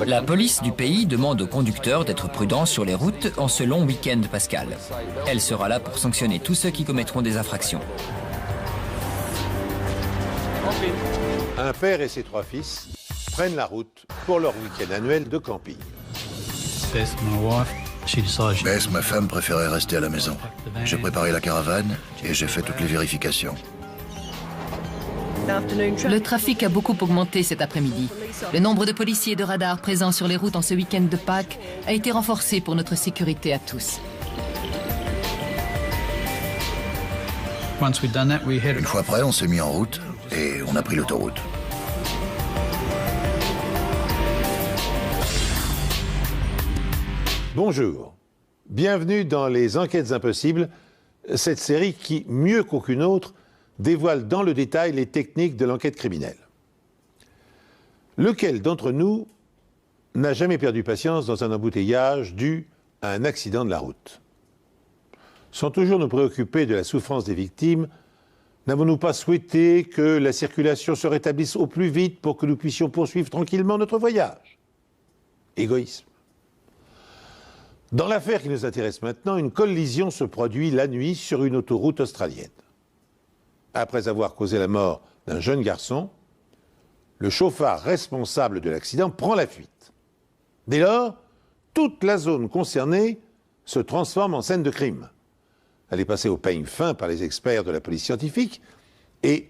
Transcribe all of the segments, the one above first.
La police du pays demande aux conducteurs d'être prudents sur les routes en ce long week-end pascal. Elle sera là pour sanctionner tous ceux qui commettront des infractions. Un père et ses 3 fils prennent la route pour leur week-end annuel de camping. Bess, ma femme, préférait rester à la maison. J'ai préparé la caravane et j'ai fait toutes les vérifications. Le trafic a beaucoup augmenté cet après-midi. Le nombre de policiers et de radars présents sur les routes en ce week-end de Pâques a été renforcé pour notre sécurité à tous. Une fois prêt, on s'est mis en route et on a pris l'autoroute. Bonjour, bienvenue dans les Enquêtes Impossibles, cette série qui, mieux qu'aucune autre, dévoile dans le détail les techniques de l'enquête criminelle. Lequel d'entre nous n'a jamais perdu patience dans un embouteillage dû à un accident de la route? Sans toujours nous préoccuper de la souffrance des victimes, n'avons-nous pas souhaité que la circulation se rétablisse au plus vite pour que nous puissions poursuivre tranquillement notre voyage? Égoïsme. Dans l'affaire qui nous intéresse maintenant, une collision se produit la nuit sur une autoroute australienne. Après avoir causé la mort d'un jeune garçon, le chauffard responsable de l'accident prend la fuite. Dès lors, toute la zone concernée se transforme en scène de crime. Elle est passée au peigne fin par les experts de la police scientifique et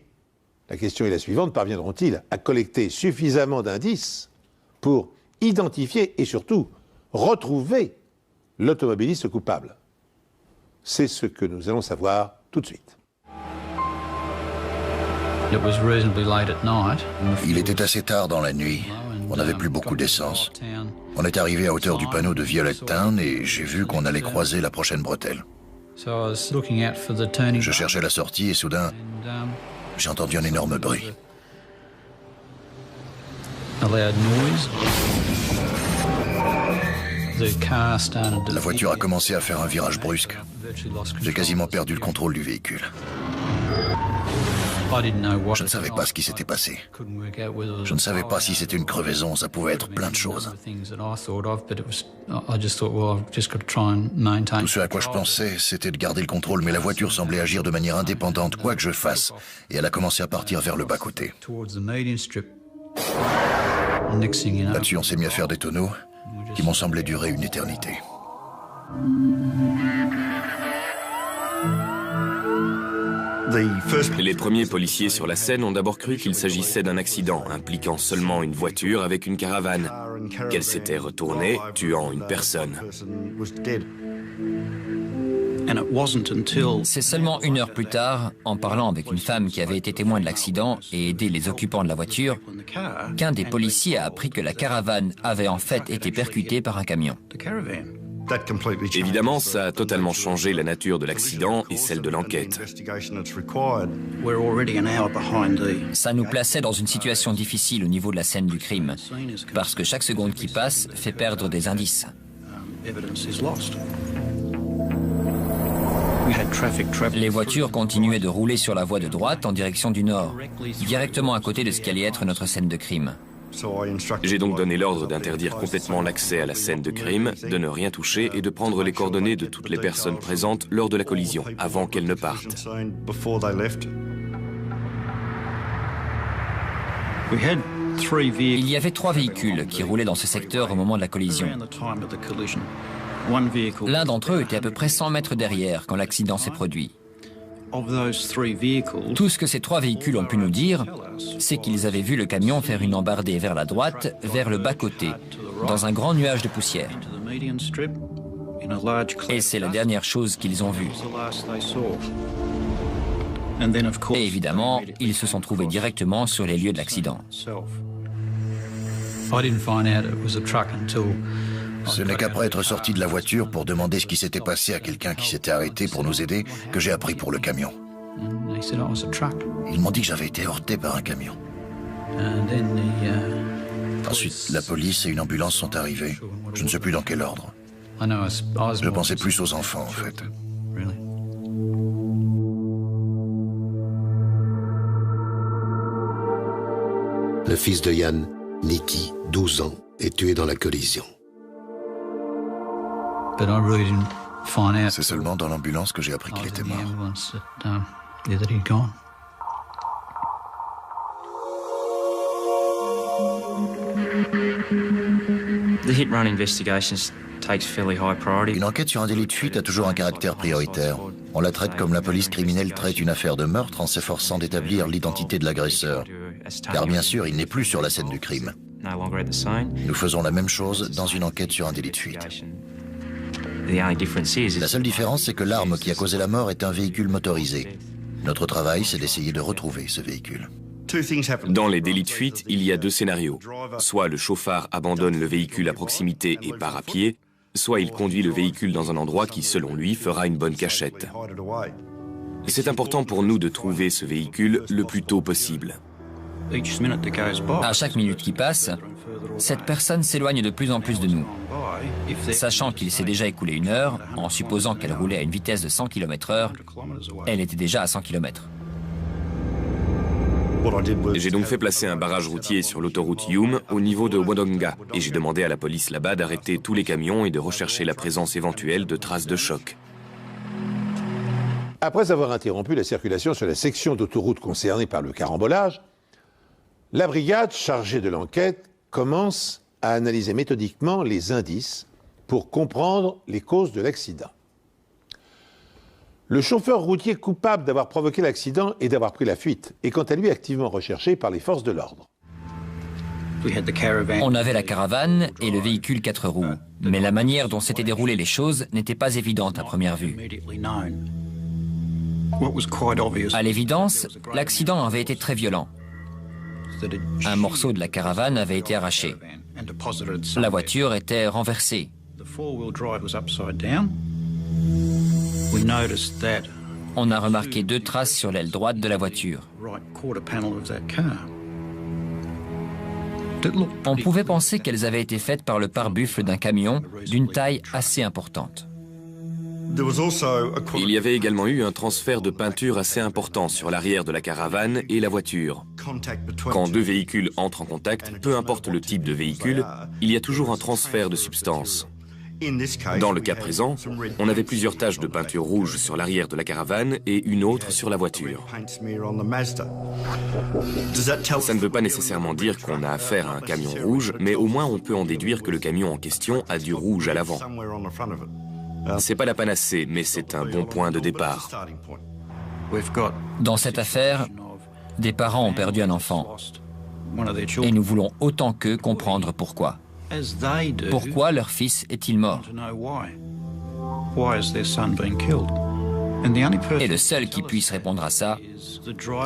la question est la suivante, parviendront-ils à collecter suffisamment d'indices pour identifier et surtout retrouver l'automobiliste coupable? C'est ce que nous allons savoir tout de suite. Il était assez tard dans la nuit. On n'avait plus beaucoup d'essence. On est arrivé à hauteur du panneau de Violet Town et j'ai vu qu'on allait croiser la prochaine bretelle. Je cherchais la sortie et soudain, j'ai entendu un énorme bruit. La voiture a commencé à faire un virage brusque. J'ai quasiment perdu le contrôle du véhicule. Je ne savais pas ce qui s'était passé. Je ne savais pas si c'était une crevaison, ça pouvait être plein de choses. Tout ce à quoi je pensais, c'était de garder le contrôle, mais la voiture semblait agir de manière indépendante, quoi que je fasse, et elle a commencé à partir vers le bas-côté. Là-dessus, on s'est mis à faire des tonneaux qui m'ont semblé durer une éternité. Les premiers policiers sur la scène ont d'abord cru qu'il s'agissait d'un accident impliquant seulement une voiture avec une caravane, qu'elle s'était retournée, tuant une personne. C'est seulement 1 heure plus tard, en parlant avec une femme qui avait été témoin de l'accident et aidé les occupants de la voiture, qu'un des policiers a appris que la caravane avait en fait été percutée par un camion. Évidemment, ça a totalement changé la nature de l'accident et celle de l'enquête. Ça nous plaçait dans une situation difficile au niveau de la scène du crime, parce que chaque seconde qui passe fait perdre des indices. Les voitures continuaient de rouler sur la voie de droite en direction du nord, directement à côté de ce qu'allait être notre scène de crime. J'ai donc donné l'ordre d'interdire complètement l'accès à la scène de crime, de ne rien toucher et de prendre les coordonnées de toutes les personnes présentes lors de la collision, avant qu'elles ne partent. Il y avait 3 véhicules qui roulaient dans ce secteur au moment de la collision. L'un d'entre eux était à peu près 100 mètres derrière quand l'accident s'est produit. Tout ce que ces 3 véhicules ont pu nous dire, c'est qu'ils avaient vu le camion faire une embardée vers la droite, vers le bas-côté, dans un grand nuage de poussière. Et c'est la dernière chose qu'ils ont vue. Et évidemment, ils se sont trouvés directement sur les lieux de l'accident. Ce n'est qu'après être sorti de la voiture pour demander ce qui s'était passé à quelqu'un qui s'était arrêté pour nous aider que j'ai appris pour le camion. Ils m'ont dit que j'avais été heurté par un camion. Ensuite, la police et une ambulance sont arrivés. Je ne sais plus dans quel ordre. Je pensais plus aux enfants, en fait. Le fils de Yann Nikki, 12 ans, est tué dans la collision. C'est seulement dans l'ambulance que j'ai appris qu'il était mort. Une enquête sur un délit de fuite a toujours un caractère prioritaire. On la traite comme la police criminelle traite une affaire de meurtre en s'efforçant d'établir l'identité de l'agresseur. Car bien sûr, il n'est plus sur la scène du crime. Nous faisons la même chose dans une enquête sur un délit de fuite. La seule différence, c'est que l'arme qui a causé la mort est un véhicule motorisé. Notre travail, c'est d'essayer de retrouver ce véhicule. Dans les délits de fuite, il y a deux scénarios. Soit le chauffard abandonne le véhicule à proximité et part à pied, soit il conduit le véhicule dans un endroit qui, selon lui, fera une bonne cachette. C'est important pour nous de trouver ce véhicule le plus tôt possible. À chaque minute qui passe, cette personne s'éloigne de plus en plus de nous. Sachant qu'il s'est déjà écoulé 1 heure, en supposant qu'elle roulait à une vitesse de 100 km/h, elle était déjà à 100 km. J'ai donc fait placer un barrage routier sur l'autoroute Hume au niveau de Wodonga et j'ai demandé à la police là-bas d'arrêter tous les camions et de rechercher la présence éventuelle de traces de choc. Après avoir interrompu la circulation sur la section d'autoroute concernée par le carambolage, la brigade chargée de l'enquête commence à analyser méthodiquement les indices pour comprendre les causes de l'accident. Le chauffeur routier coupable d'avoir provoqué l'accident et d'avoir pris la fuite est quant à lui activement recherché par les forces de l'ordre. On avait la caravane et le véhicule 4 roues, mais la manière dont s'étaient déroulées les choses n'était pas évidente à première vue. À l'évidence, l'accident avait été très violent. Un morceau de la caravane avait été arraché. La voiture était renversée. On a remarqué 2 traces sur l'aile droite de la voiture. On pouvait penser qu'elles avaient été faites par le pare-buffle d'un camion d'une taille assez importante. Il y avait également eu un transfert de peinture assez important sur l'arrière de la caravane et la voiture. Quand 2 véhicules entrent en contact, peu importe le type de véhicule, il y a toujours un transfert de substance. Dans le cas présent, on avait plusieurs taches de peinture rouge sur l'arrière de la caravane et une autre sur la voiture. Ça ne veut pas nécessairement dire qu'on a affaire à un camion rouge, mais au moins on peut en déduire que le camion en question a du rouge à l'avant. C'est pas la panacée, mais c'est un bon point de départ. Dans cette affaire, des parents ont perdu un enfant. Et nous voulons autant qu'eux comprendre pourquoi. Pourquoi leur fils est-il mort? Et le seul qui puisse répondre à ça,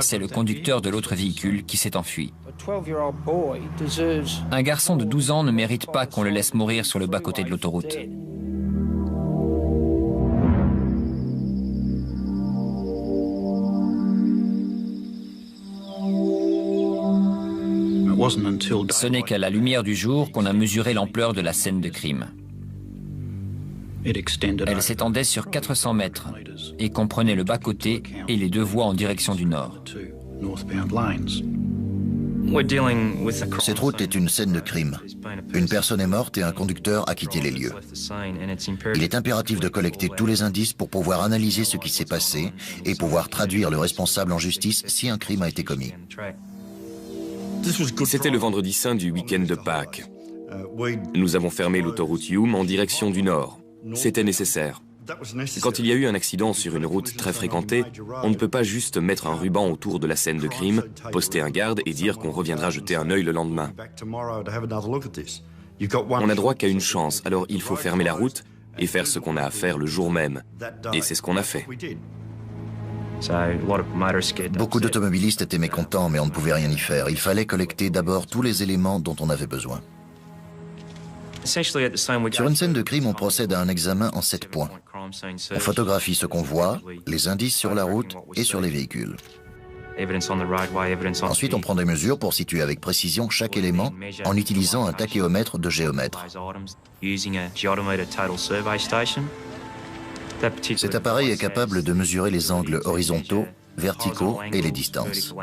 c'est le conducteur de l'autre véhicule qui s'est enfui. Un garçon de 12 ans ne mérite pas qu'on le laisse mourir sur le bas-côté de l'autoroute. Ce n'est qu'à la lumière du jour qu'on a mesuré l'ampleur de la scène de crime. Elle s'étendait sur 400 mètres et comprenait le bas-côté et les 2 voies en direction du nord. Cette route est une scène de crime. Une personne est morte et un conducteur a quitté les lieux. Il est impératif de collecter tous les indices pour pouvoir analyser ce qui s'est passé et pouvoir traduire le responsable en justice si un crime a été commis. C'était le vendredi saint du week-end de Pâques. Nous avons fermé l'autoroute Hume en direction du nord. C'était nécessaire. Quand il y a eu un accident sur une route très fréquentée, on ne peut pas juste mettre un ruban autour de la scène de crime, poster un garde et dire qu'on reviendra jeter un œil le lendemain. On n'a droit qu'à une chance, alors il faut fermer la route et faire ce qu'on a à faire le jour même. Et c'est ce qu'on a fait. Beaucoup d'automobilistes étaient mécontents, mais on ne pouvait rien y faire. Il fallait collecter d'abord tous les éléments dont on avait besoin. Sur une scène de crime, on procède à un examen en 7 points. On photographie ce qu'on voit, les indices sur la route et sur les véhicules. Ensuite, on prend des mesures pour situer avec précision chaque élément en utilisant un tachéomètre de géomètre. Cet appareil est capable de mesurer les angles horizontaux, verticaux et les distances.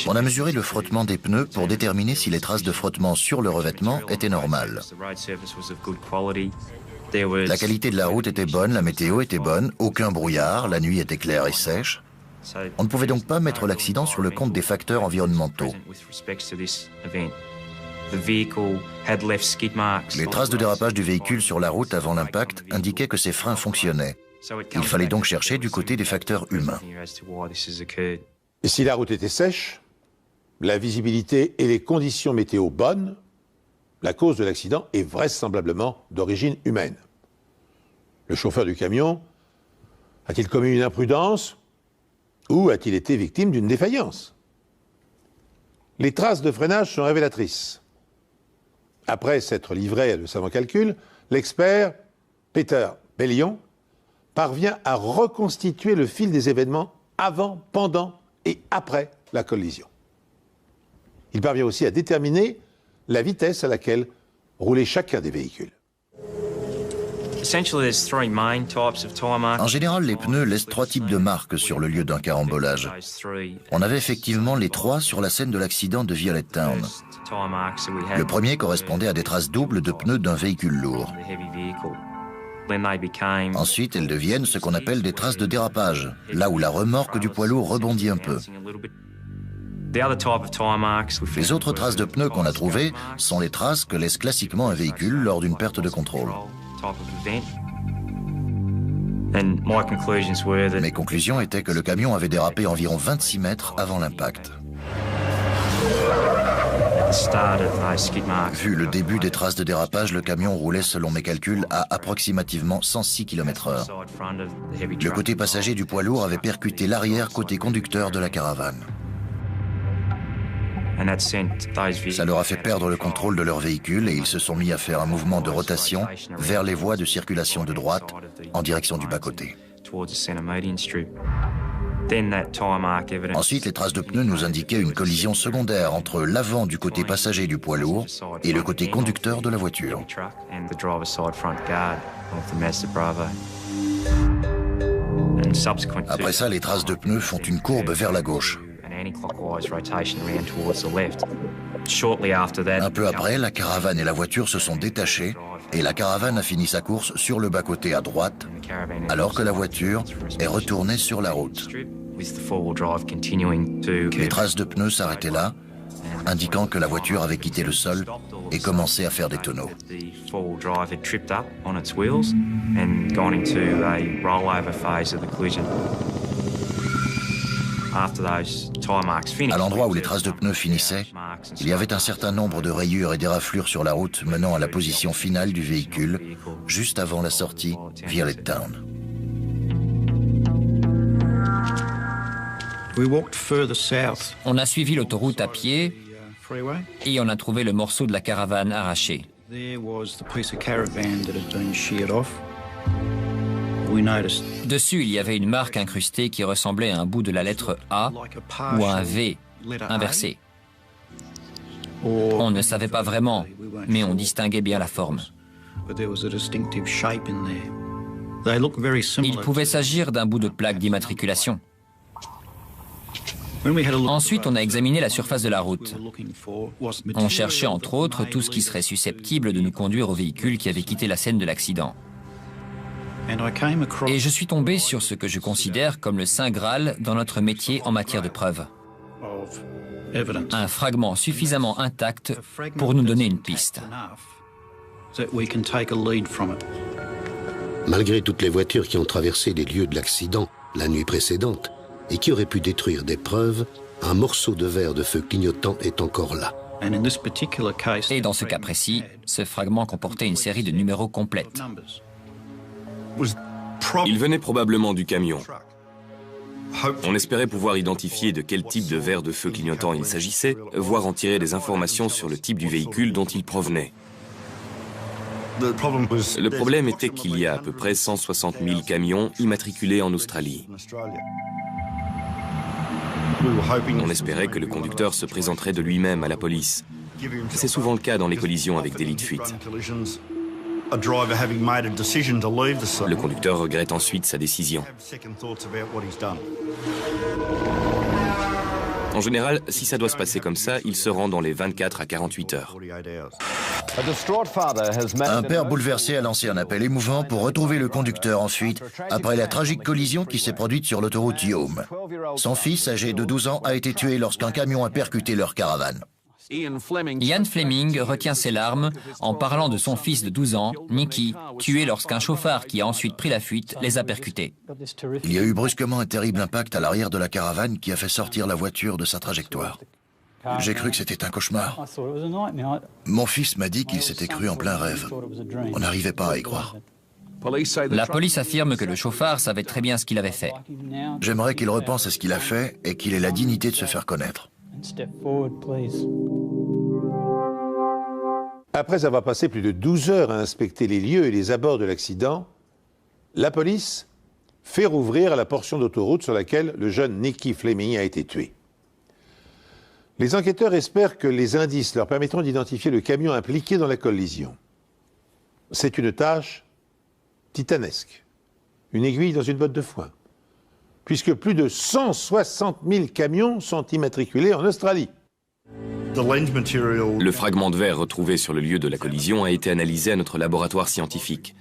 On a mesuré le frottement des pneus pour déterminer si les traces de frottement sur le revêtement étaient normales. La qualité de la route était bonne, la météo était bonne, aucun brouillard, la nuit était claire et sèche. On ne pouvait donc pas mettre l'accident sur le compte des facteurs environnementaux. Les traces de dérapage du véhicule sur la route avant l'impact indiquaient que ses freins fonctionnaient. Il fallait donc chercher du côté des facteurs humains. Et si la route était sèche, la visibilité et les conditions météo bonnes, la cause de l'accident est vraisemblablement d'origine humaine. Le chauffeur du camion a-t-il commis une imprudence ou a-t-il été victime d'une défaillance? Les traces de freinage sont révélatrices. Après s'être livré à de savants calculs, l'expert Peter Bellion parvient à reconstituer le fil des événements avant, pendant et après la collision. Il parvient aussi à déterminer la vitesse à laquelle roulait chacun des véhicules. En général, les pneus laissent 3 types de marques sur le lieu d'un carambolage. On avait effectivement les 3 sur la scène de l'accident de Violet Town. Le premier correspondait à des traces doubles de pneus d'un véhicule lourd. Ensuite, elles deviennent ce qu'on appelle des traces de dérapage, là où la remorque du poids lourd rebondit un peu. Les autres traces de pneus qu'on a trouvées sont les traces que laisse classiquement un véhicule lors d'une perte de contrôle. Mes conclusions étaient que le camion avait dérapé environ 26 mètres avant l'impact. Vu le début des traces de dérapage, le camion roulait selon mes calculs à approximativement 106 km/h. Le côté passager du poids lourd avait percuté l'arrière côté conducteur de la caravane. Ça leur a fait perdre le contrôle de leur véhicule et ils se sont mis à faire un mouvement de rotation vers les voies de circulation de droite en direction du bas-côté. Ensuite, les traces de pneus nous indiquaient une collision secondaire entre l'avant du côté passager du poids lourd et le côté conducteur de la voiture. Après ça, les traces de pneus font une courbe vers la gauche. Un peu après, la caravane et la voiture se sont détachées et la caravane a fini sa course sur le bas-côté à droite, alors que la voiture est retournée sur la route. Les traces de pneus s'arrêtaient là, indiquant que la voiture avait quitté le sol et commencé à faire des tonneaux. À l'endroit où les traces de pneus finissaient, il y avait un certain nombre de rayures et d'éraflures sur la route menant à la position finale du véhicule, juste avant la sortie Violet Town. On a suivi l'autoroute à pied et on a trouvé le morceau de la caravane arraché. Dessus, il y avait une marque incrustée qui ressemblait à un bout de la lettre A ou à un V inversé. On ne savait pas vraiment, mais on distinguait bien la forme. Il pouvait s'agir d'un bout de plaque d'immatriculation. Ensuite, on a examiné la surface de la route. On cherchait entre autres tout ce qui serait susceptible de nous conduire au véhicule qui avait quitté la scène de l'accident. Et je suis tombé sur ce que je considère comme le Saint Graal dans notre métier en matière de preuves. Un fragment suffisamment intact pour nous donner une piste. Malgré toutes les voitures qui ont traversé les lieux de l'accident la nuit précédente et qui auraient pu détruire des preuves, un morceau de verre de feu clignotant est encore là. Et dans ce cas précis, ce fragment comportait une série de numéros complète. Il venait probablement du camion. On espérait pouvoir identifier de quel type de verre de feu clignotant il s'agissait, voire en tirer des informations sur le type du véhicule dont il provenait. Le problème était qu'il y a à peu près 160 000 camions immatriculés en Australie. On espérait que le conducteur se présenterait de lui-même à la police. C'est souvent le cas dans les collisions avec délit de fuite. Le conducteur regrette ensuite sa décision. En général, si ça doit se passer comme ça, il se rend dans les 24 à 48 heures. Un père bouleversé a lancé un appel émouvant pour retrouver le conducteur en fuite après la tragique collision qui s'est produite sur l'autoroute Hume. Son fils, âgé de 12 ans, a été tué lorsqu'un camion a percuté leur caravane. Ian Fleming retient ses larmes en parlant de son fils de 12 ans, Nicky, tué lorsqu'un chauffard qui a ensuite pris la fuite les a percutés. Il y a eu brusquement un terrible impact à l'arrière de la caravane qui a fait sortir la voiture de sa trajectoire. J'ai cru que c'était un cauchemar. Mon fils m'a dit qu'il s'était cru en plein rêve. On n'arrivait pas à y croire. La police affirme que le chauffard savait très bien ce qu'il avait fait. J'aimerais qu'il repense à ce qu'il a fait et qu'il ait la dignité de se faire connaître. Après avoir passé plus de 12 heures à inspecter les lieux et les abords de l'accident, la police fait rouvrir la portion d'autoroute sur laquelle le jeune Nicky Fleming a été tué. Les enquêteurs espèrent que les indices leur permettront d'identifier le camion impliqué dans la collision. C'est une tâche titanesque, une aiguille dans une botte de foin, puisque plus de 160 000 camions sont immatriculés en Australie. Le fragment de verre retrouvé sur le lieu de la collision a été analysé à notre laboratoire scientifique.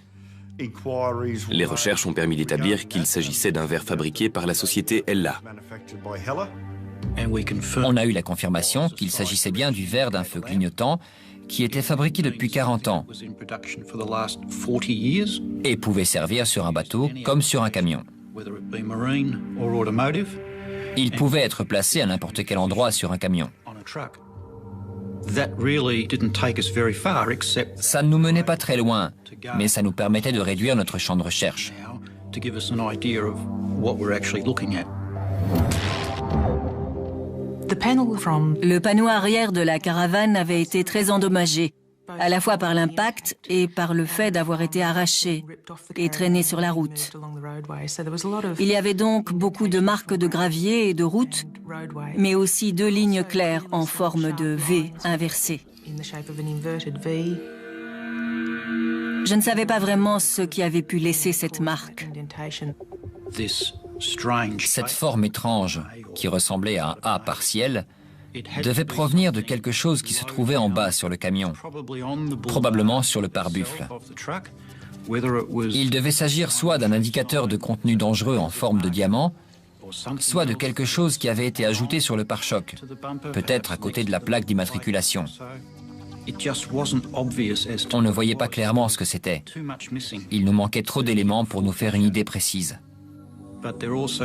Les recherches ont permis d'établir qu'il s'agissait d'un verre fabriqué par la société Hella. On a eu la confirmation qu'il s'agissait bien du verre d'un feu clignotant qui était fabriqué depuis 40 ans et pouvait servir sur un bateau comme sur un camion. Il pouvait être placé à n'importe quel endroit sur un camion. Ça ne nous menait pas très loin, mais ça nous permettait de réduire notre champ de recherche. Le panneau arrière de la caravane avait été très endommagé, à la fois par l'impact et par le fait d'avoir été arraché et traîné sur la route. Il y avait donc beaucoup de marques de gravier et de route, mais aussi 2 lignes claires en forme de V inversée. Je ne savais pas vraiment ce qui avait pu laisser cette marque. Cette forme étrange, qui ressemblait à un A partiel, devait provenir de quelque chose qui se trouvait en bas sur le camion, probablement sur le pare-buffle. Il devait s'agir soit d'un indicateur de contenu dangereux en forme de diamant, soit de quelque chose qui avait été ajouté sur le pare-choc, peut-être à côté de la plaque d'immatriculation. On ne voyait pas clairement ce que c'était. Il nous manquait trop d'éléments pour nous faire une idée précise.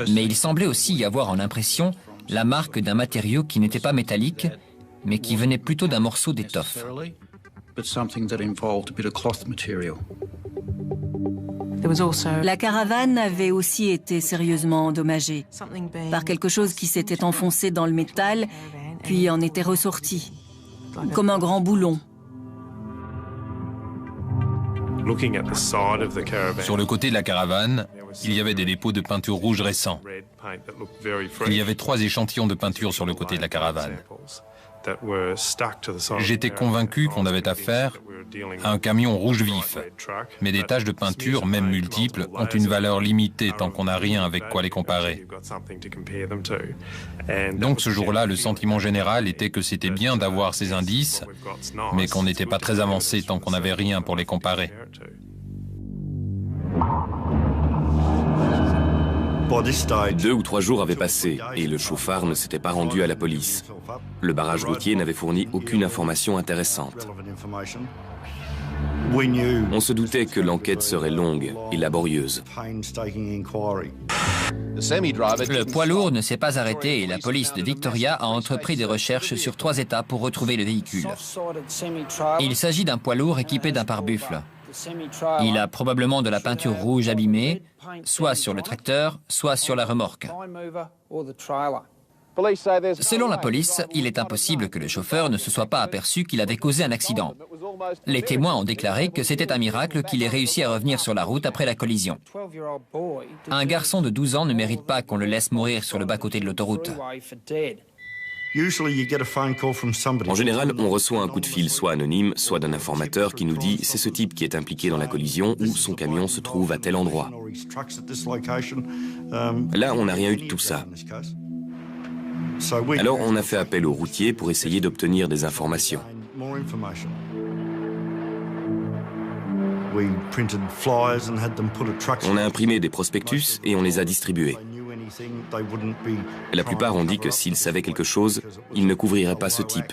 Mais il semblait aussi y avoir en impression la marque d'un matériau qui n'était pas métallique, mais qui venait plutôt d'un morceau d'étoffe. La caravane avait aussi été sérieusement endommagée par quelque chose qui s'était enfoncé dans le métal, puis en était ressorti, comme un grand boulon. Sur le côté de la caravane, il y avait des dépôts de peinture rouge récents. Il y avait 3 échantillons de peinture sur le côté de la caravane. J'étais convaincu qu'on avait affaire à un camion rouge vif, mais des taches de peinture, même multiples, ont une valeur limitée tant qu'on n'a rien avec quoi les comparer. Donc ce jour-là, le sentiment général était que c'était bien d'avoir ces indices, mais qu'on n'était pas très avancé tant qu'on n'avait rien pour les comparer. Deux ou 3 jours avaient passé et le chauffard ne s'était pas rendu à la police. Le barrage routier n'avait fourni aucune information intéressante. On se doutait que l'enquête serait longue et laborieuse. Le poids lourd ne s'est pas arrêté et la police de Victoria a entrepris des recherches sur 3 états pour retrouver le véhicule. Il s'agit d'un poids lourd équipé d'un pare-buffle. Il a probablement de la peinture rouge abîmée, soit sur le tracteur, soit sur la remorque. Selon la police, il est impossible que le chauffeur ne se soit pas aperçu qu'il avait causé un accident. Les témoins ont déclaré que c'était un miracle qu'il ait réussi à revenir sur la route après la collision. Un garçon de 12 ans ne mérite pas qu'on le laisse mourir sur le bas-côté de l'autoroute. En général, on reçoit un coup de fil soit anonyme, soit d'un informateur qui nous dit « c'est ce type qui est impliqué dans la collision ou son camion se trouve à tel endroit ». Là, on n'a rien eu de tout ça. Alors, on a fait appel aux routiers pour essayer d'obtenir des informations. On a imprimé des prospectus et on les a distribués. La plupart ont dit que s'ils savaient quelque chose, ils ne couvriraient pas ce type.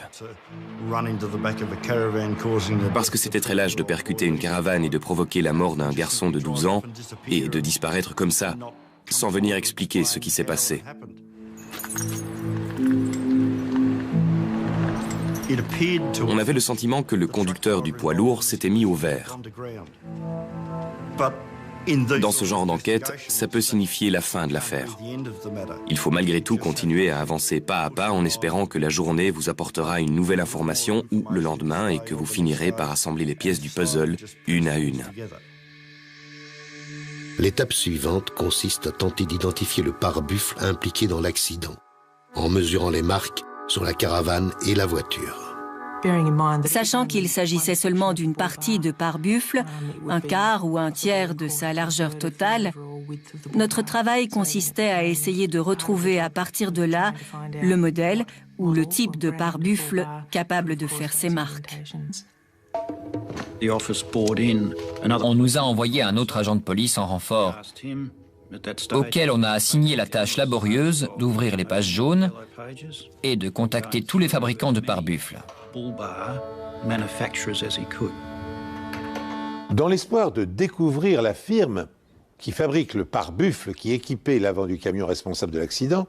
Parce que c'était très lâche de percuter une caravane et de provoquer la mort d'un garçon de 12 ans et de disparaître comme ça, sans venir expliquer ce qui s'est passé. On avait le sentiment que le conducteur du poids lourd s'était mis au vert. Dans ce genre d'enquête, ça peut signifier la fin de l'affaire. Il faut malgré tout continuer à avancer pas à pas en espérant que la journée vous apportera une nouvelle information ou le lendemain et que vous finirez par assembler les pièces du puzzle une à une. L'étape suivante consiste à tenter d'identifier le pare-buffle impliqué dans l'accident, en mesurant les marques sur la caravane et la voiture. Sachant qu'il s'agissait seulement d'une partie de pare-buffle, un quart ou un tiers de sa largeur totale, notre travail consistait à essayer de retrouver à partir de là le modèle ou le type de pare-buffle capable de faire ces marques. On nous a envoyé un autre agent de police en renfort, auquel on a assigné la tâche laborieuse d'ouvrir les pages jaunes et de contacter tous les fabricants de pare-buffles. Dans l'espoir de découvrir la firme qui fabrique le pare-buffle qui équipait l'avant du camion responsable de l'accident,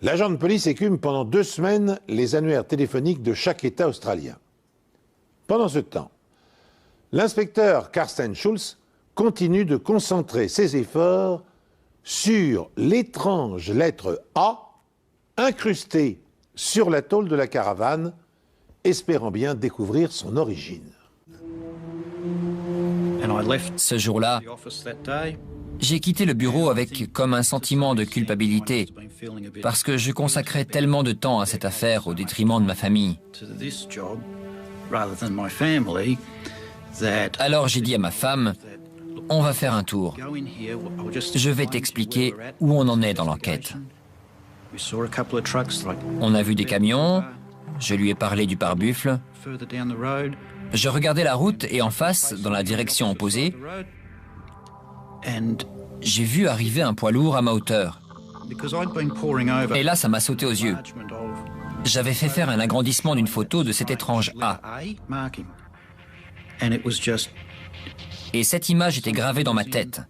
l'agent de police écume pendant 2 semaines les annuaires téléphoniques de chaque État australien. Pendant ce temps, l'inspecteur Karsten Schulz continue de concentrer ses efforts sur l'étrange lettre A incrustée sur la tôle de la caravane, espérant bien découvrir son origine. Ce jour-là, j'ai quitté le bureau avec comme un sentiment de culpabilité, parce que je consacrais tellement de temps à cette affaire au détriment de ma famille. Alors j'ai dit à ma femme, on va faire un tour. Je vais t'expliquer où on en est dans l'enquête. On a vu des camions, je lui ai parlé du pare-buffle. Je regardais la route et en face, dans la direction opposée, j'ai vu arriver un poids lourd à ma hauteur. Et là, ça m'a sauté aux yeux. J'avais fait faire un agrandissement d'une photo de cet étrange A. Et cette image était gravée dans ma tête.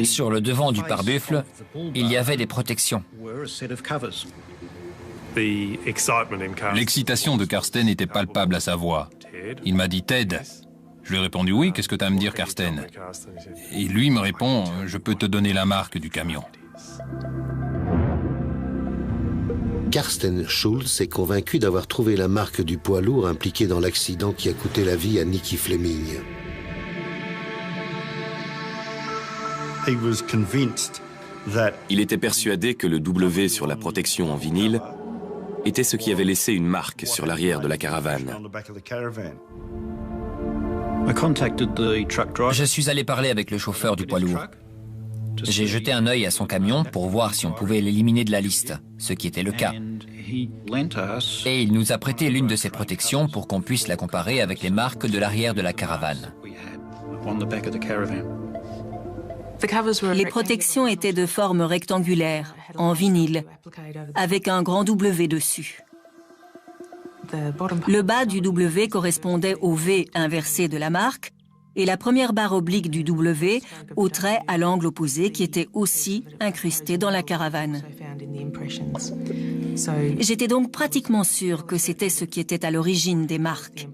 Sur le devant du pare-buffle, il y avait des protections. L'excitation de Karsten était palpable à sa voix. Il m'a dit « Ted ». Je lui ai répondu « Oui, qu'est-ce que tu as à me dire, Karsten ?» Et lui me répond « Je peux te donner la marque du camion ». Karsten Schulz est convaincu d'avoir trouvé la marque du poids lourd impliqué dans l'accident qui a coûté la vie à Nicky Fleming. Il était persuadé que le W sur la protection en vinyle était ce qui avait laissé une marque sur l'arrière de la caravane. Je suis allé parler avec le chauffeur du poids lourd. J'ai jeté un œil à son camion pour voir si on pouvait l'éliminer de la liste, ce qui était le cas. Et il nous a prêté l'une de ses protections pour qu'on puisse la comparer avec les marques de l'arrière de la caravane. Les protections étaient de forme rectangulaire, en vinyle, avec un grand W dessus. Le bas du W correspondait au V inversé de la marque et la première barre oblique du W au trait à l'angle opposé qui était aussi incrusté dans la caravane. J'étais donc pratiquement sûre que c'était ce qui était à l'origine des marques,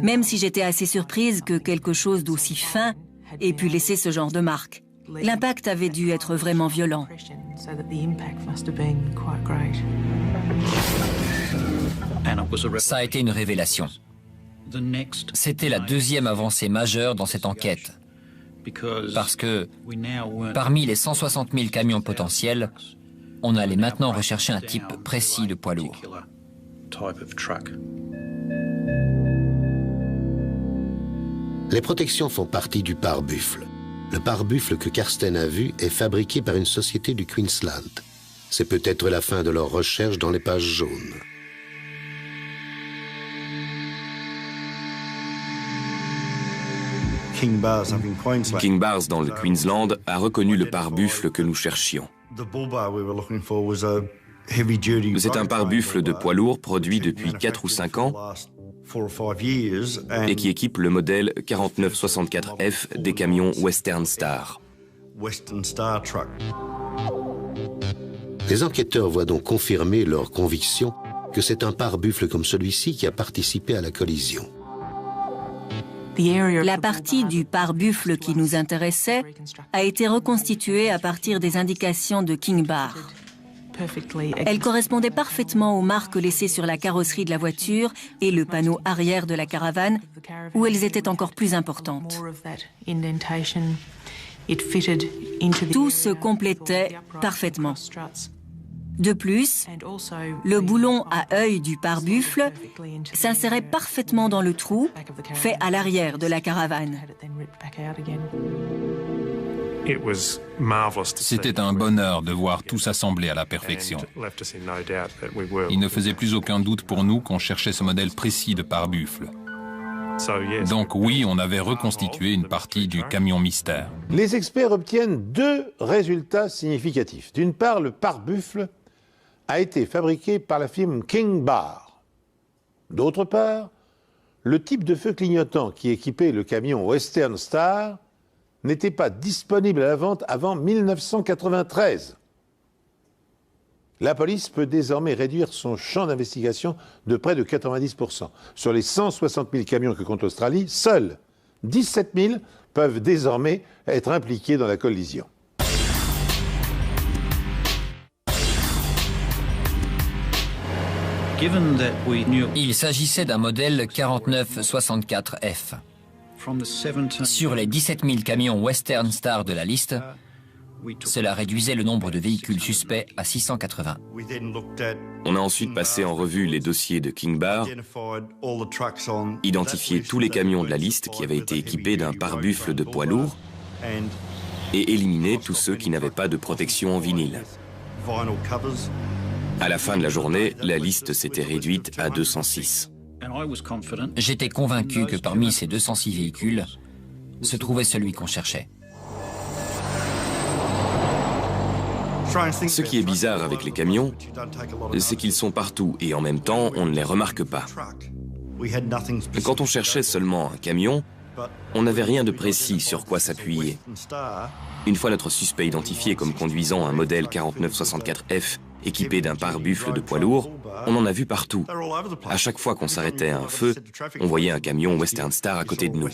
même si j'étais assez surprise que quelque chose d'aussi fin ait pu laisser ce genre de marque. L'impact avait dû être vraiment violent. Ça a été une révélation. C'était la deuxième avancée majeure dans cette enquête. Parce que, parmi les 160 000 camions potentiels, On allait maintenant rechercher un type précis de poids lourd. Les protections font partie du pare-buffle. Le pare-buffle que Karsten a vu est fabriqué par une société du Queensland. C'est peut-être la fin de leurs recherches dans les pages jaunes. King Bars dans le Queensland a reconnu le pare-buffle que nous cherchions. C'est un pare-buffle de poids lourd produit depuis 4 ou 5 ans et qui équipe le modèle 4964F des camions Western Star. Les enquêteurs voient donc confirmer leur conviction que c'est un pare-buffle comme celui-ci qui a participé à la collision. La partie du pare-buffle qui nous intéressait a été reconstituée à partir des indications de King Bar. Elle correspondait parfaitement aux marques laissées sur la carrosserie de la voiture et le panneau arrière de la caravane, où elles étaient encore plus importantes. Tout se complétait parfaitement. De plus, le boulon à œil du pare-buffle s'insérait parfaitement dans le trou fait à l'arrière de la caravane. C'était un bonheur de voir tout s'assembler à la perfection. Il ne faisait plus aucun doute pour nous qu'on cherchait ce modèle précis de pare-buffle. Donc oui, on avait reconstitué une partie du camion mystère. Les experts obtiennent 2 résultats significatifs. D'une part, le pare-buffle a été fabriqué par la firme King Bar. D'autre part, le type de feu clignotant qui équipait le camion Western Star n'était pas disponible à la vente avant 1993. La police peut désormais réduire son champ d'investigation de près de 90%. Sur les 160 000 camions que compte l'Australie, seuls 17 000 peuvent désormais être impliqués dans la collision. Il s'agissait d'un modèle 4964F. Sur les 17 000 camions Western Star de la liste, cela réduisait le nombre de véhicules suspects à 680. On a ensuite passé en revue les dossiers de King Bar, identifié tous les camions de la liste qui avaient été équipés d'un pare-buffle de poids lourd et éliminé tous ceux qui n'avaient pas de protection en vinyle. À la fin de la journée, la liste s'était réduite à 206. J'étais convaincu que parmi ces 206 véhicules se trouvait celui qu'on cherchait. Ce qui est bizarre avec les camions, c'est qu'ils sont partout et en même temps, on ne les remarque pas. Quand on cherchait seulement un camion, on n'avait rien de précis sur quoi s'appuyer. Une fois notre suspect identifié comme conduisant un modèle 4964F équipé d'un pare-buffle de poids lourd, on en a vu partout. À chaque fois qu'on s'arrêtait à un feu, on voyait un camion Western Star à côté de nous.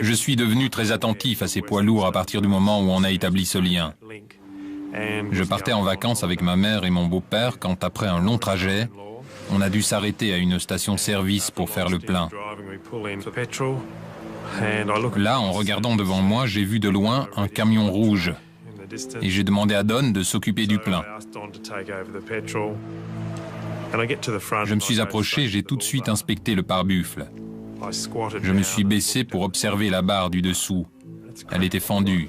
Je suis devenu très attentif à ces poids lourds à partir du moment où on a établi ce lien. Je partais en vacances avec ma mère et mon beau-père quand, après un long trajet, on a dû s'arrêter à une station-service pour faire le plein. Là, en regardant devant moi, j'ai vu de loin un camion rouge et j'ai demandé à Don de s'occuper du plein. Je me suis approché, j'ai tout de suite inspecté le pare-buffle. Je me suis baissé pour observer la barre du dessous. Elle était fendue.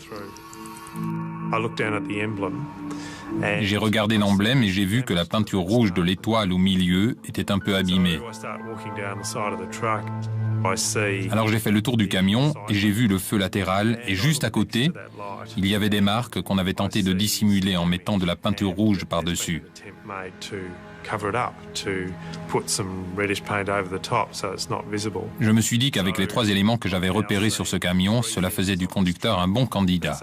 J'ai regardé l'emblème et j'ai vu que la peinture rouge de l'étoile au milieu était un peu abîmée. Alors j'ai fait le tour du camion et j'ai vu le feu latéral et juste à côté, il y avait des marques qu'on avait tenté de dissimuler en mettant de la peinture rouge par-dessus. Je me suis dit qu'avec les 3 éléments que j'avais repérés sur ce camion, cela faisait du conducteur un bon candidat.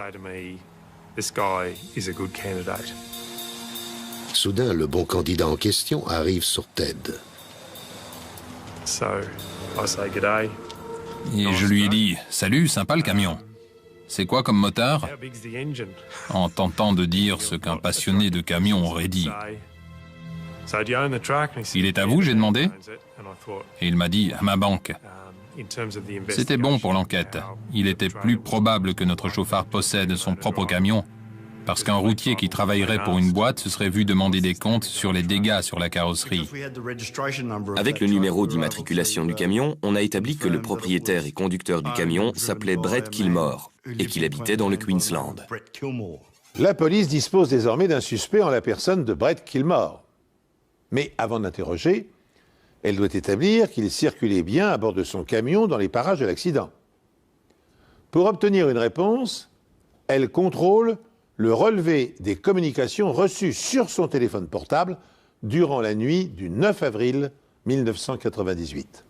Soudain, le bon candidat en question arrive sur Ted. Et je lui ai dit « Salut, sympa le camion. C'est quoi comme moteur ?» en tentant de dire ce qu'un passionné de camion aurait dit. Il est à vous, j'ai demandé. Et il m'a dit, à ma banque. C'était bon pour l'enquête. Il était plus probable que notre chauffard possède son propre camion, parce qu'un routier qui travaillerait pour une boîte se serait vu demander des comptes sur les dégâts sur la carrosserie. Avec le numéro d'immatriculation du camion, on a établi que le propriétaire et conducteur du camion s'appelait Brett Kilmore et qu'il habitait dans le Queensland. La police dispose désormais d'un suspect en la personne de Brett Kilmore. Mais avant d'interroger, elle doit établir qu'il circulait bien à bord de son camion dans les parages de l'accident. Pour obtenir une réponse, elle contrôle le relevé des communications reçues sur son téléphone portable durant la nuit du 9 avril 1998.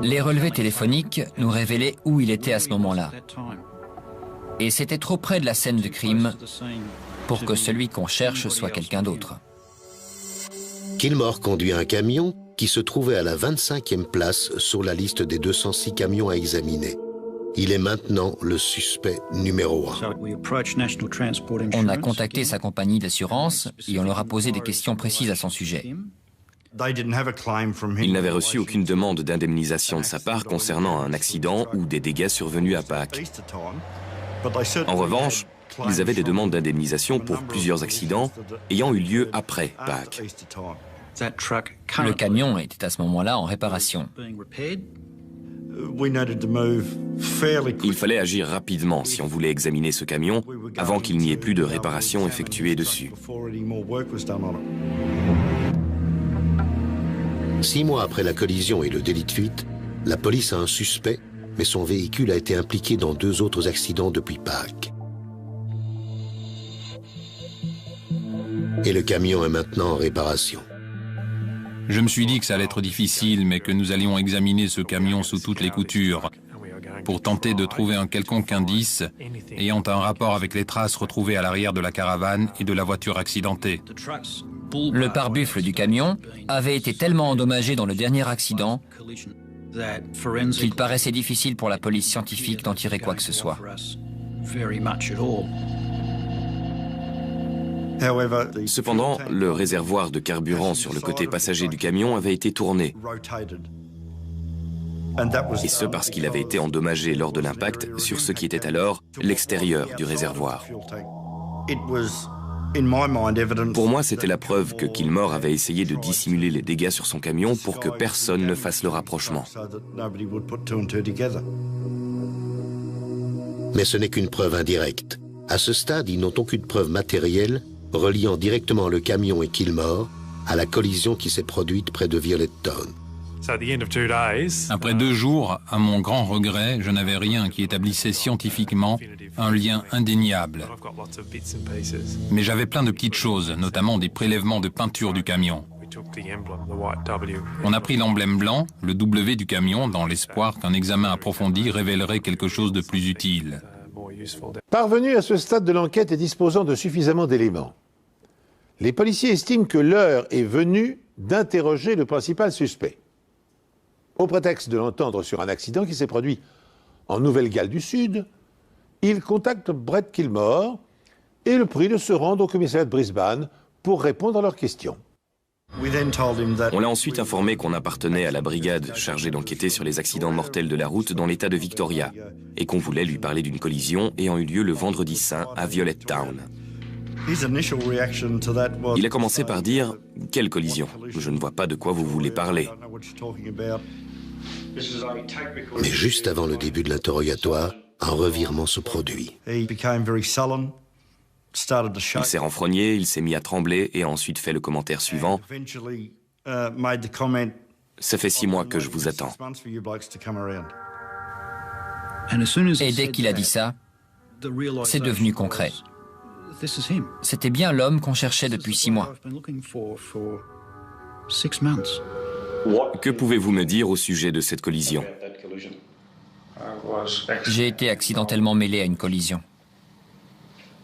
Les relevés téléphoniques nous révélaient où il était à ce moment-là. Et c'était trop près de la scène de crime pour que celui qu'on cherche soit quelqu'un d'autre. Kilmore conduit un camion qui se trouvait à la 25e place sur la liste des 206 camions à examiner. Il est maintenant le suspect numéro 1. On a contacté sa compagnie d'assurance et on leur a posé des questions précises à son sujet. Il n'avait reçu aucune demande d'indemnisation de sa part concernant un accident ou des dégâts survenus à Pâques. En revanche, ils avaient des demandes d'indemnisation pour plusieurs accidents ayant eu lieu après Pâques. Le camion était à ce moment-là en réparation. Il fallait agir rapidement si on voulait examiner ce camion avant qu'il n'y ait plus de réparation effectuée dessus. 6 mois après la collision et le délit de fuite, la police a un suspect, mais son véhicule a été impliqué dans 2 autres accidents depuis Pâques. Et le camion est maintenant en réparation. Je me suis dit que ça allait être difficile, mais que nous allions examiner ce camion sous toutes les coutures pour tenter de trouver un quelconque indice ayant un rapport avec les traces retrouvées à l'arrière de la caravane et de la voiture accidentée. Le pare-buffle du camion avait été tellement endommagé dans le dernier accident qu'il paraissait difficile pour la police scientifique d'en tirer quoi que ce soit. Cependant, le réservoir de carburant sur le côté passager du camion avait été tourné. Et ce parce qu'il avait été endommagé lors de l'impact sur ce qui était alors l'extérieur du réservoir. Pour moi, c'était la preuve que Kilmore avait essayé de dissimuler les dégâts sur son camion pour que personne ne fasse le rapprochement. Mais ce n'est qu'une preuve indirecte. À ce stade, ils n'ont aucune preuve matérielle reliant directement le camion et Kilmore à la collision qui s'est produite près de Violettown. Après 2 jours, à mon grand regret, je n'avais rien qui établissait scientifiquement un lien indéniable. Mais j'avais plein de petites choses, notamment des prélèvements de peinture du camion. On a pris l'emblème blanc, le W du camion, dans l'espoir qu'un examen approfondi révélerait quelque chose de plus utile. Parvenus à ce stade de l'enquête et disposant de suffisamment d'éléments, les policiers estiment que l'heure est venue d'interroger le principal suspect. Au prétexte de l'entendre sur un accident qui s'est produit en Nouvelle-Galles du Sud, ils contactent Brett Kilmore et le prient de se rendre au commissariat de Brisbane pour répondre à leurs questions. On l'a ensuite informé qu'on appartenait à la brigade chargée d'enquêter sur les accidents mortels de la route dans l'état de Victoria et qu'on voulait lui parler d'une collision ayant eu lieu le vendredi saint à Violettown. Il a commencé par dire « Quelle collision ? Je ne vois pas de quoi vous voulez parler. » Mais juste avant le début de l'interrogatoire, un revirement se produit. Il s'est renfrogné, il s'est mis à trembler et a ensuite fait le commentaire suivant « Ça fait 6 mois que je vous attends. » Et dès qu'il a dit ça, c'est devenu concret. C'était bien l'homme qu'on cherchait depuis 6 mois. Que pouvez-vous me dire au sujet de cette collision ? J'ai été accidentellement mêlé à une collision.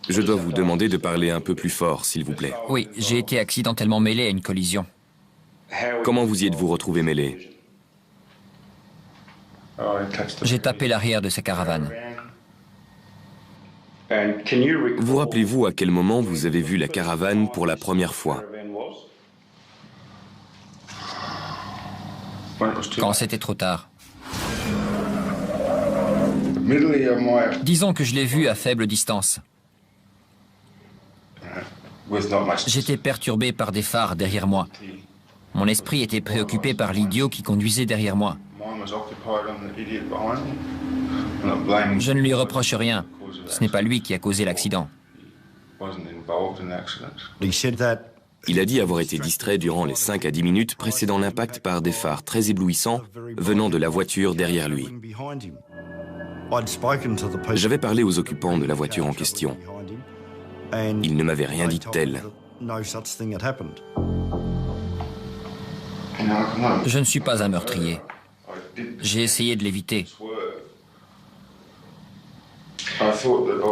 Je dois vous demander de parler un peu plus fort, s'il vous plaît. Oui, j'ai été accidentellement mêlé à une collision. Comment vous y êtes-vous retrouvé mêlé ? J'ai tapé l'arrière de sa caravane. Vous rappelez-vous à quel moment vous avez vu la caravane pour la première fois? Quand c'était trop tard. Disons que je l'ai vue à faible distance. J'étais perturbé par des phares derrière moi. Mon esprit était préoccupé par l'idiot qui conduisait derrière moi. Je ne lui reproche rien. Ce n'est pas lui qui a causé l'accident. Il a dit avoir été distrait durant les 5 à 10 minutes précédant l'impact par des phares très éblouissants venant de la voiture derrière lui. J'avais parlé aux occupants de la voiture en question. Ils ne m'avaient rien dit de tel. Je ne suis pas un meurtrier. J'ai essayé de l'éviter.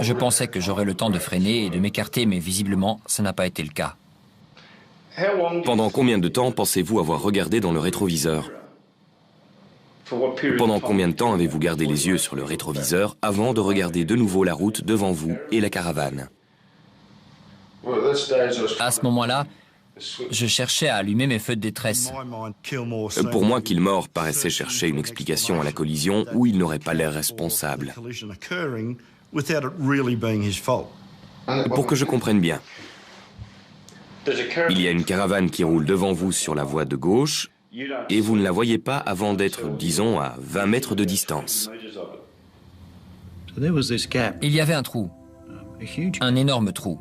Je pensais que j'aurais le temps de freiner et de m'écarter, mais visiblement, ça n'a pas été le cas. Pendant combien de temps pensez-vous avoir regardé dans le rétroviseur? Pendant combien de temps avez-vous gardé les yeux sur le rétroviseur avant de regarder de nouveau la route devant vous et la caravane? À ce moment-là, je cherchais à allumer mes feux de détresse. Pour moi, Kilmore paraissait chercher une explication à la collision où il n'aurait pas l'air responsable. Pour que je comprenne bien, il y a une caravane qui roule devant vous sur la voie de gauche et vous ne la voyez pas avant d'être, disons, à 20 mètres de distance. Il y avait un trou. Un énorme trou.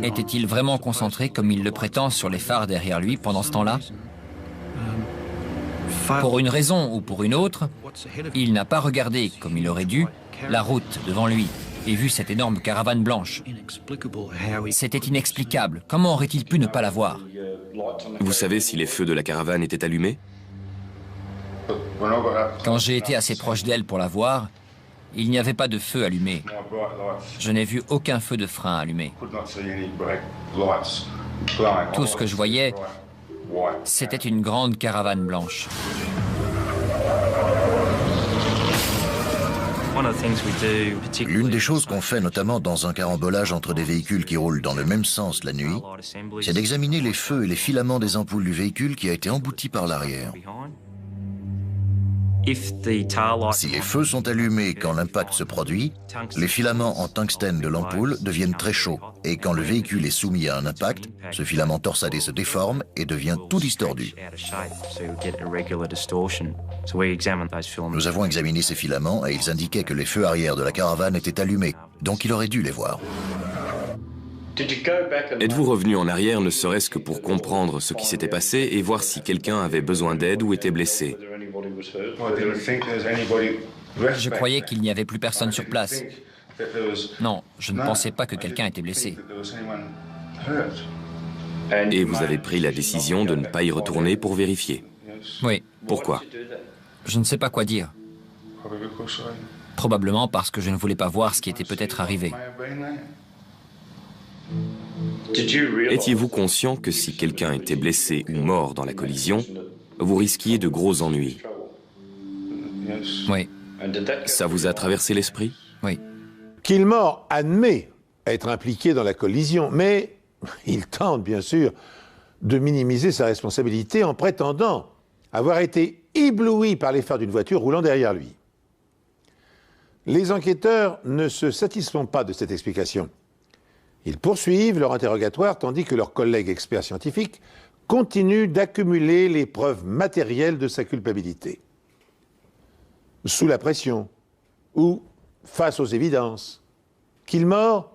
Était-il vraiment concentré comme il le prétend sur les phares derrière lui pendant ce temps-là? Pour une raison ou pour une autre, il n'a pas regardé, comme il aurait dû, la route devant lui et vu cette énorme caravane blanche. C'était inexplicable. Comment aurait-il pu ne pas la voir? Vous savez si les feux de la caravane étaient allumés? Quand j'ai été assez proche d'elle pour la voir, il n'y avait pas de feu allumé. Je n'ai vu aucun feu de frein allumé. Tout ce que je voyais, c'était une grande caravane blanche. L'une des choses qu'on fait notamment dans un carambolage entre des véhicules qui roulent dans le même sens la nuit, c'est d'examiner les feux et les filaments des ampoules du véhicule qui a été embouti par l'arrière. Si les feux sont allumés quand l'impact se produit, les filaments en tungstène de l'ampoule deviennent très chauds et quand le véhicule est soumis à un impact, ce filament torsadé se déforme et devient tout distordu. Nous avons examiné ces filaments et ils indiquaient que les feux arrière de la caravane étaient allumés, donc il aurait dû les voir. Êtes-vous revenu en arrière ne serait-ce que pour comprendre ce qui s'était passé et voir si quelqu'un avait besoin d'aide ou était blessé? Je croyais qu'il n'y avait plus personne sur place. Non, je ne pensais pas que quelqu'un était blessé. Et vous avez pris la décision de ne pas y retourner pour vérifier? Oui. Pourquoi? Je ne sais pas quoi dire. Probablement parce que je ne voulais pas voir ce qui était peut-être arrivé. Étiez-vous conscient que si quelqu'un était blessé ou mort dans la collision, vous risquiez de gros ennuis? Oui. Ça vous a traversé l'esprit? Oui. Kilmore admet être impliqué dans la collision, mais il tente bien sûr de minimiser sa responsabilité en prétendant avoir été ébloui par les phares d'une voiture roulant derrière lui. Les enquêteurs ne se satisfont pas de cette explication. Ils poursuivent leur interrogatoire tandis que leurs collègues experts scientifiques continuent d'accumuler les preuves matérielles de sa culpabilité. Sous la pression ou face aux évidences, Kilmore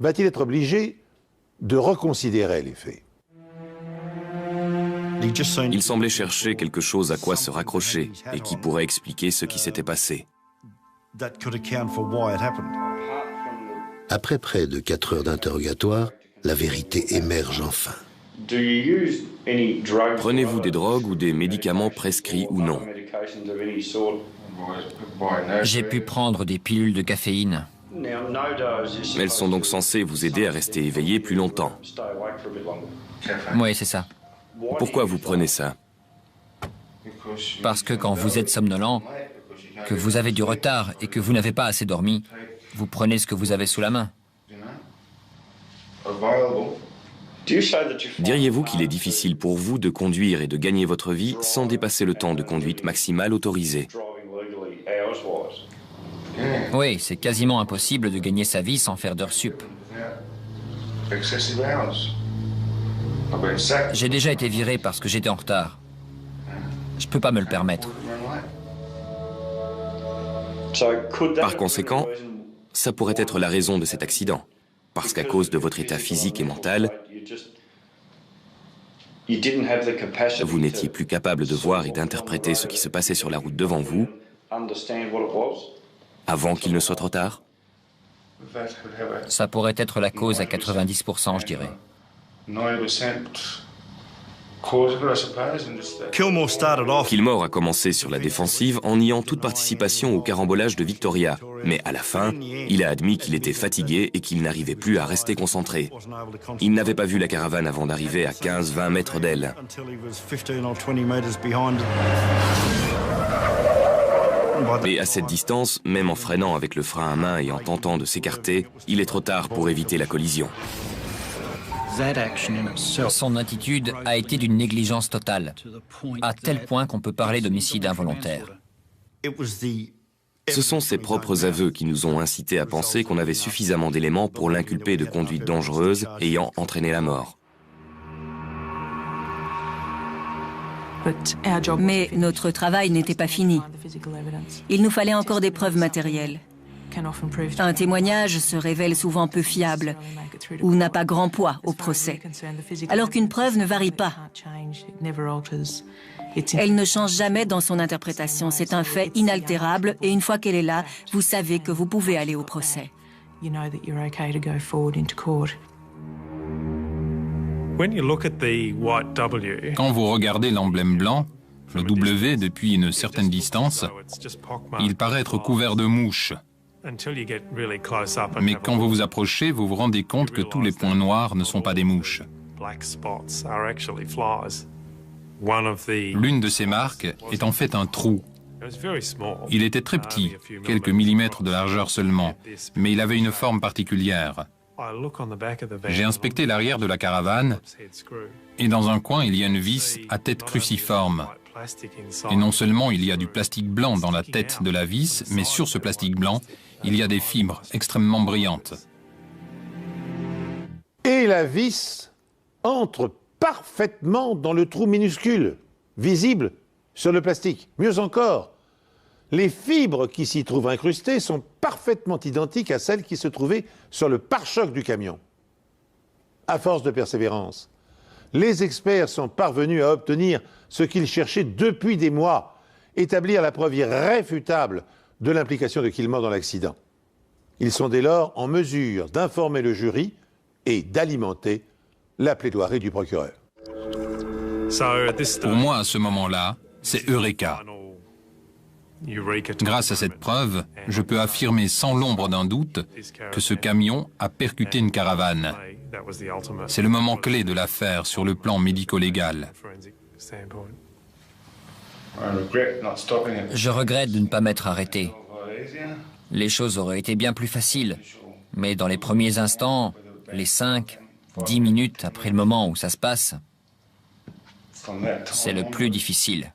va-t-il être obligé de reconsidérer les faits? Il semblait chercher quelque chose à quoi se raccrocher et qui pourrait expliquer ce qui s'était passé. Après près de 4 heures d'interrogatoire, la vérité émerge enfin. Prenez-vous des drogues ou des médicaments prescrits ou non? J'ai pu prendre des pilules de caféine. Elles sont donc censées vous aider à rester éveillé plus longtemps. Oui, c'est ça. Pourquoi vous prenez ça? Parce que quand vous êtes somnolent, que vous avez du retard et que vous n'avez pas assez dormi, Vous prenez ce que vous avez sous la main. Diriez-vous qu'il est difficile pour vous de conduire et de gagner votre vie sans dépasser le temps de conduite maximal autorisé? Oui, c'est quasiment impossible de gagner sa vie sans faire d'heures sup. J'ai déjà été viré parce que j'étais en retard. Je peux pas me le permettre. Par conséquent, ça pourrait être la raison de cet accident. Parce qu'à cause de votre état physique et mental, vous n'étiez plus capable de voir et d'interpréter ce qui se passait sur la route devant vous avant qu'il ne soit trop tard? Ça pourrait être la cause à 90%, je dirais. Kilmore a commencé sur la défensive en niant toute participation au carambolage de Victoria. Mais à la fin, il a admis qu'il était fatigué et qu'il n'arrivait plus à rester concentré. Il n'avait pas vu la caravane avant d'arriver à 15-20 mètres d'elle. Et à cette distance, même en freinant avec le frein à main et en tentant de s'écarter, il est trop tard pour éviter la collision. Son attitude a été d'une négligence totale, à tel point qu'on peut parler d'homicide involontaire. Ce sont ses propres aveux qui nous ont incités à penser qu'on avait suffisamment d'éléments pour l'inculper de conduite dangereuse ayant entraîné la mort. Mais notre travail n'était pas fini. Il nous fallait encore des preuves matérielles. Un témoignage se révèle souvent peu fiable ou n'a pas grand poids au procès, alors qu'une preuve ne varie pas. Elle ne change jamais dans son interprétation. C'est un fait inaltérable et une fois qu'elle est là, vous savez que vous pouvez aller au procès. Quand vous regardez l'emblème blanc, le W depuis une certaine distance, il paraît être couvert de mouches. Mais quand vous vous approchez, vous vous rendez compte que tous les points noirs ne sont pas des mouches. L'une de ces marques est en fait un trou. Il était très petit, quelques millimètres de largeur seulement, mais il avait une forme particulière. J'ai inspecté l'arrière de la caravane et dans un coin, il y a une vis à tête cruciforme. Et non seulement il y a du plastique blanc dans la tête de la vis, mais sur ce plastique blanc, il y a des fibres extrêmement brillantes. Et la vis entre parfaitement dans le trou minuscule, visible sur le plastique. Mieux encore, les fibres qui s'y trouvent incrustées sont parfaitement identiques à celles qui se trouvaient sur le pare-choc du camion. À force de persévérance, les experts sont parvenus à obtenir ce qu'ils cherchaient depuis des mois, établir la preuve irréfutable de l'implication de Kilmore dans l'accident. Ils sont dès lors en mesure d'informer le jury et d'alimenter la plaidoirie du procureur. Pour moi, à ce moment-là, c'est Eureka. Grâce à cette preuve, je peux affirmer sans l'ombre d'un doute que ce camion a percuté une caravane. C'est le moment clé de l'affaire sur le plan médico-légal. Je regrette de ne pas m'être arrêté. Les choses auraient été bien plus faciles, mais dans les premiers instants, les 5, 10 minutes après le moment où ça se passe, c'est le plus difficile.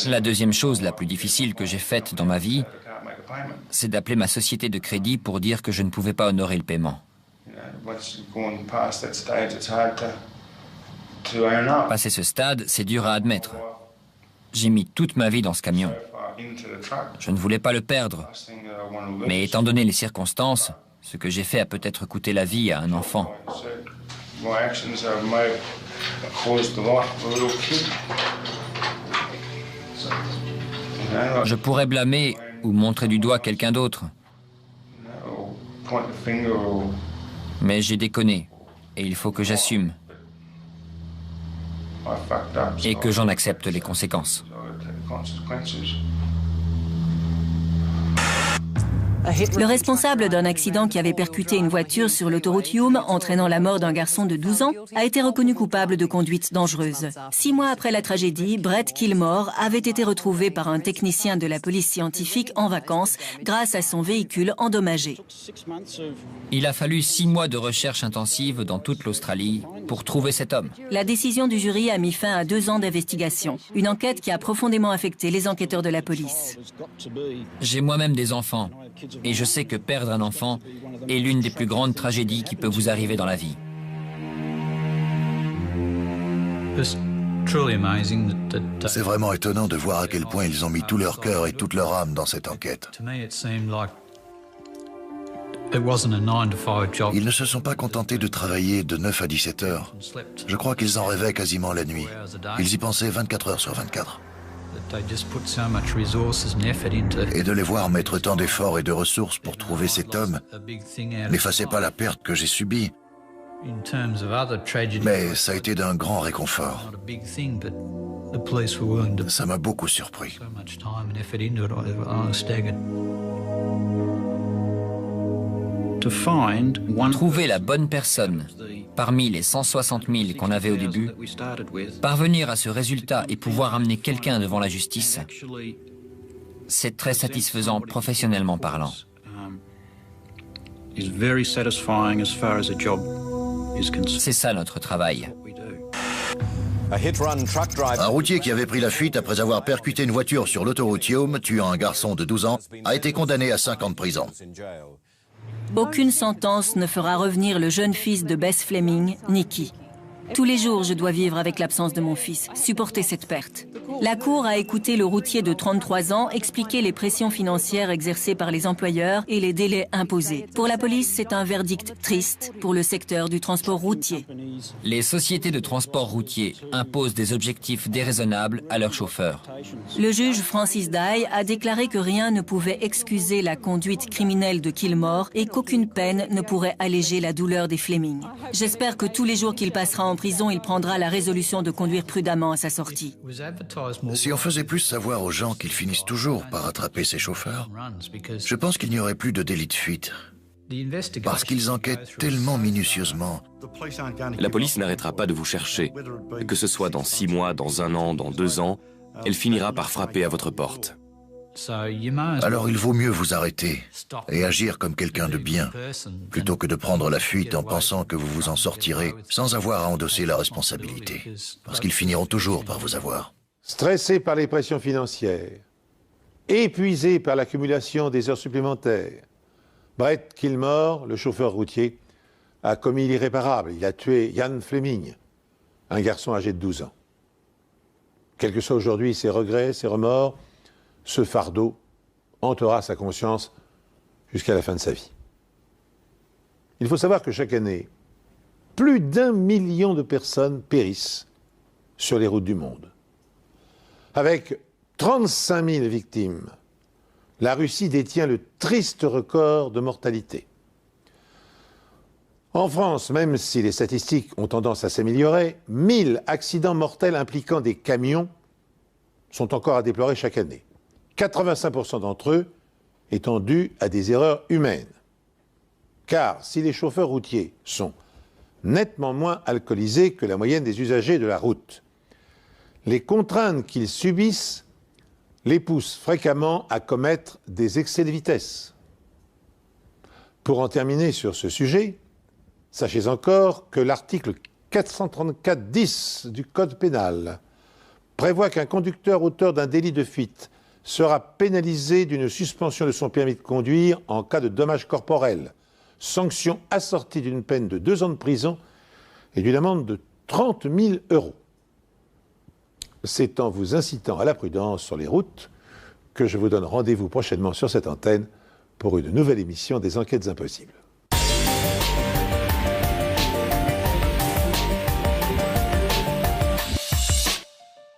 La deuxième chose la plus difficile que j'ai faite dans ma vie, c'est d'appeler ma société de crédit pour dire que je ne pouvais pas honorer le paiement. Passer ce stade, c'est dur à admettre. J'ai mis toute ma vie dans ce camion. Je ne voulais pas le perdre. Mais étant donné les circonstances, ce que j'ai fait a peut-être coûté la vie à un enfant. Je pourrais blâmer ou montrer du doigt quelqu'un d'autre. Mais j'ai déconné et il faut que j'assume. Et que j'en accepte les conséquences. Le responsable d'un accident qui avait percuté une voiture sur l'autoroute Hume, entraînant la mort d'un garçon de 12 ans, a été reconnu coupable de conduite dangereuse. 6 mois après la tragédie, Brett Kilmore avait été retrouvé par un technicien de la police scientifique en vacances grâce à son véhicule endommagé. Il a fallu 6 mois de recherche intensive dans toute l'Australie pour trouver cet homme. La décision du jury a mis fin à 2 ans d'investigation. Une enquête qui a profondément affecté les enquêteurs de la police. J'ai moi-même des enfants et je sais que perdre un enfant est l'une des plus grandes tragédies qui peut vous arriver dans la vie. C'est vraiment étonnant de voir à quel point ils ont mis tout leur cœur et toute leur âme dans cette enquête. Ils ne se sont pas contentés de travailler de 9 à 17 heures. Je crois qu'ils en rêvaient quasiment la nuit. Ils y pensaient 24 heures sur 24. Et de les voir mettre tant d'efforts et de ressources pour trouver cet homme n'effaçait pas la perte que j'ai subie. Mais ça a été d'un grand réconfort. Ça m'a beaucoup surpris. Trouver la bonne personne parmi les 160 000 qu'on avait au début, parvenir à ce résultat et pouvoir amener quelqu'un devant la justice, c'est très satisfaisant professionnellement parlant. C'est ça notre travail. Un routier qui avait pris la fuite après avoir percuté une voiture sur l'autoroute Hume, tuant un garçon de 12 ans, a été condamné à 5 ans de prison. Aucune sentence ne fera revenir le jeune fils de Bess Fleming, Nicky. Tous les jours, je dois vivre avec l'absence de mon fils, supporter cette perte. La Cour a écouté le routier de 33 ans expliquer les pressions financières exercées par les employeurs et les délais imposés. Pour la police, c'est un verdict triste pour le secteur du transport routier. Les sociétés de transport routier imposent des objectifs déraisonnables à leurs chauffeurs. Le juge Francis Dye a déclaré que rien ne pouvait excuser la conduite criminelle de Kilmore et qu'aucune peine ne pourrait alléger la douleur des Fleming. J'espère que tous les jours qu'il passera en prison, il prendra la résolution de conduire prudemment à sa sortie. Si on faisait plus savoir aux gens qu'ils finissent toujours par attraper ces chauffeurs, je pense qu'il n'y aurait plus de délit de fuite. Parce qu'ils enquêtent tellement minutieusement. La police n'arrêtera pas de vous chercher. Que ce soit dans 6 mois, dans 1 an, dans 2 ans, elle finira par frapper à votre porte. Alors il vaut mieux vous arrêter et agir comme quelqu'un de bien, plutôt que de prendre la fuite en pensant que vous vous en sortirez sans avoir à endosser la responsabilité. Parce qu'ils finiront toujours par vous avoir. Stressé par les pressions financières, épuisé par l'accumulation des heures supplémentaires, Brett Kilmore, le chauffeur routier, a commis l'irréparable. Il a tué Ian Fleming, un garçon âgé de 12 ans. Quels que soient aujourd'hui ses regrets, ses remords, ce fardeau hantera sa conscience jusqu'à la fin de sa vie. Il faut savoir que chaque année, plus d'1 million de personnes périssent sur les routes du monde. Avec 35 000 victimes, la Russie détient le triste record de mortalité. En France, même si les statistiques ont tendance à s'améliorer, 1000 accidents mortels impliquant des camions sont encore à déplorer chaque année. 85% d'entre eux étant dus à des erreurs humaines. Car si les chauffeurs routiers sont nettement moins alcoolisés que la moyenne des usagers de la route, les contraintes qu'ils subissent les poussent fréquemment à commettre des excès de vitesse. Pour en terminer sur ce sujet, sachez encore que l'article 434-10 du Code pénal prévoit qu'un conducteur auteur d'un délit de fuite sera pénalisé d'une suspension de son permis de conduire en cas de dommages corporels, sanction assortie d'une peine de 2 ans de prison et d'une amende de 30 000 €. C'est en vous incitant à la prudence sur les routes que je vous donne rendez-vous prochainement sur cette antenne pour une nouvelle émission des Enquêtes Impossibles.